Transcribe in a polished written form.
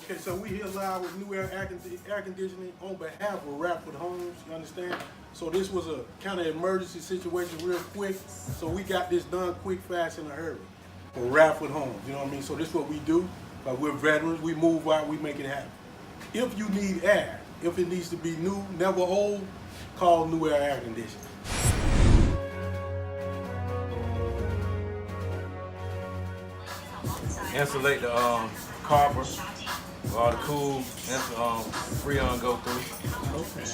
Okay, so we here live with NuAir air conditioning on behalf of Radford Homes, you understand? So this was a kind of emergency situation real quick, so we got this done quick, fast, in a hurry for Radford Homes, you know what I mean? So this is what we do, we're veterans, we move out, we make it happen. If you need air, if it needs to be new, never old, call NuAir Air Conditioning. Insulate the copper, all the cool, Freon go through. Okay.